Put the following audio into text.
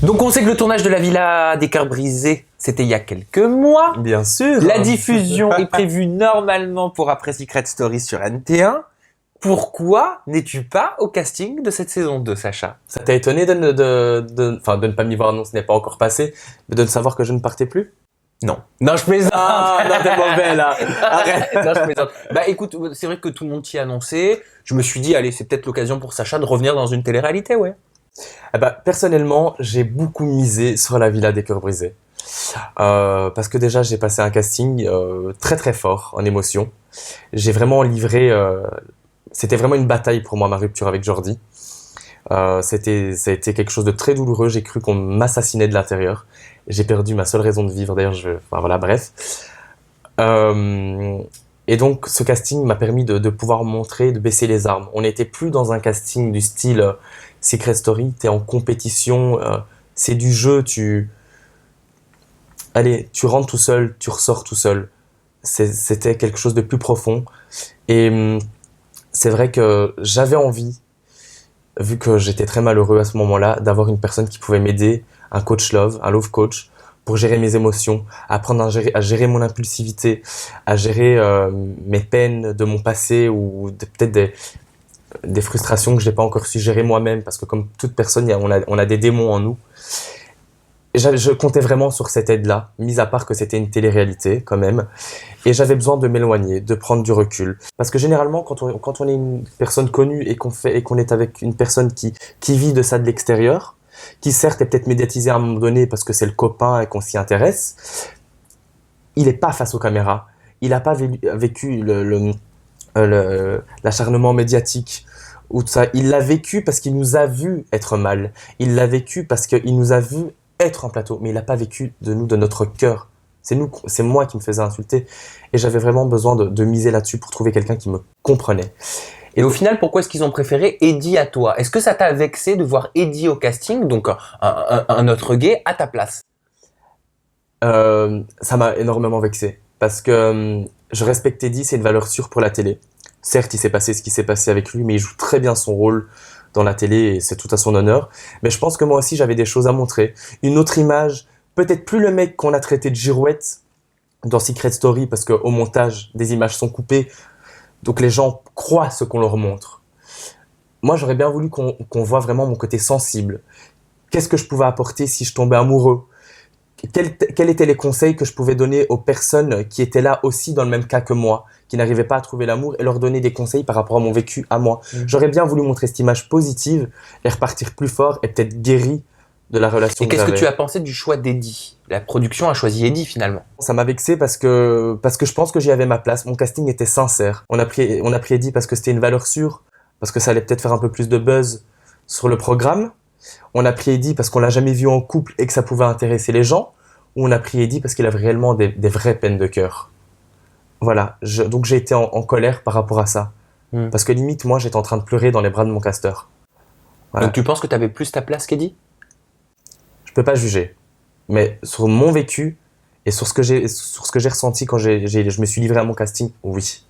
Donc on sait que le tournage de la Villa des Cœurs Brisés, c'était il y a quelques mois. Bien sûr. La diffusion est prévue normalement pour après Secret Story sur NT1. Pourquoi n'es-tu pas au casting de cette saison 2, Sacha? Ça t'a étonné de ne pas m'y voir, non, ce n'est pas encore passé, mais de ne savoir que je ne partais plus? Non. Non, je plaisante. Ah, non, t'es mauvais là. Arrête. Non, je plaisante. Bah écoute, c'est vrai que tout le monde t'y a annoncé. Je me suis dit, allez, c'est peut-être l'occasion pour Sacha de revenir dans une télé-réalité, ouais. Eh ben, personnellement, j'ai beaucoup misé sur la Villa des Cœurs Brisés. Parce que déjà, j'ai passé un casting très très fort en émotion. J'ai vraiment livré... c'était vraiment une bataille pour moi, ma rupture avec Jordi. Ça a été quelque chose de très douloureux. J'ai cru qu'on m'assassinait de l'intérieur. J'ai perdu ma seule raison de vivre. D'ailleurs, enfin voilà, bref. Et donc, ce casting m'a permis de pouvoir montrer, de baisser les armes. On n'était plus dans un casting du style Secret Story. T'es en compétition, c'est du jeu. Allez, tu rentres tout seul, tu ressors tout seul. C'était quelque chose de plus profond. Et c'est vrai que j'avais envie, vu que j'étais très malheureux à ce moment-là, d'avoir une personne qui pouvait m'aider, un coach love, un love coach, pour gérer mes émotions, apprendre à gérer mon impulsivité, à gérer mes peines de mon passé ou peut-être des frustrations que j'ai pas encore su gérer moi-même, parce que comme toute personne, on a des démons en nous. Et je comptais vraiment sur cette aide-là, mis à part que c'était une télé-réalité quand même, et j'avais besoin de m'éloigner, de prendre du recul. Parce que généralement, quand on est une personne connue et qu'on est avec une personne qui vit de ça de l'extérieur, qui certes est peut-être médiatisé à un moment donné parce que c'est le copain et qu'on s'y intéresse, il n'est pas face aux caméras. Il n'a pas vécu l'acharnement médiatique ou tout ça. Il l'a vécu parce qu'il nous a vu être mal. Il l'a vécu parce qu'il nous a vu être en plateau, mais il n'a pas vécu de notre cœur. C'est moi qui me faisais insulter. Et j'avais vraiment besoin de miser là-dessus pour trouver quelqu'un qui me comprenait. Et au final, pourquoi est-ce qu'ils ont préféré Eddie à toi? Est-ce que ça t'a vexé de voir Eddie au casting, donc un autre gay, à ta place? Ça m'a énormément vexé. Parce que je respecte Eddie, c'est une valeur sûre pour la télé. Certes, il s'est passé ce qui s'est passé avec lui, mais il joue très bien son rôle dans la télé et c'est tout à son honneur. Mais je pense que moi aussi, j'avais des choses à montrer. Une autre image, peut-être plus le mec qu'on a traité de girouette dans Secret Story, parce qu'au montage, des images sont coupées. Donc les gens croient ce qu'on leur montre. Moi, j'aurais bien voulu qu'on voit vraiment mon côté sensible. Qu'est-ce que je pouvais apporter si je tombais amoureux? Quels étaient les conseils que je pouvais donner aux personnes qui étaient là aussi dans le même cas que moi, qui n'arrivaient pas à trouver l'amour, et leur donner des conseils par rapport à mon vécu à moi. J'aurais bien voulu montrer cette image positive et repartir plus fort et peut-être guéri de la relation que j'avais. Et qu'est-ce que tu as pensé du choix d'Eddie? La production a choisi Eddie finalement. Ça m'a vexé parce que je pense que j'y avais ma place. Mon casting était sincère. On a pris Eddie parce que c'était une valeur sûre, parce que ça allait peut-être faire un peu plus de buzz sur le programme. On a pris Eddie parce qu'on l'a jamais vu en couple et que ça pouvait intéresser les gens. Ou on a pris Eddie parce qu'il avait réellement des vraies peines de cœur. Voilà. Donc j'ai été en colère par rapport à ça. Parce que limite, moi, j'étais en train de pleurer dans les bras de mon casteur. Voilà. Donc tu penses que tu avais plus ta place qu'Eddie? Je peux pas juger. Mais sur mon vécu et sur ce que j'ai ressenti quand je me suis livré à mon casting, oui.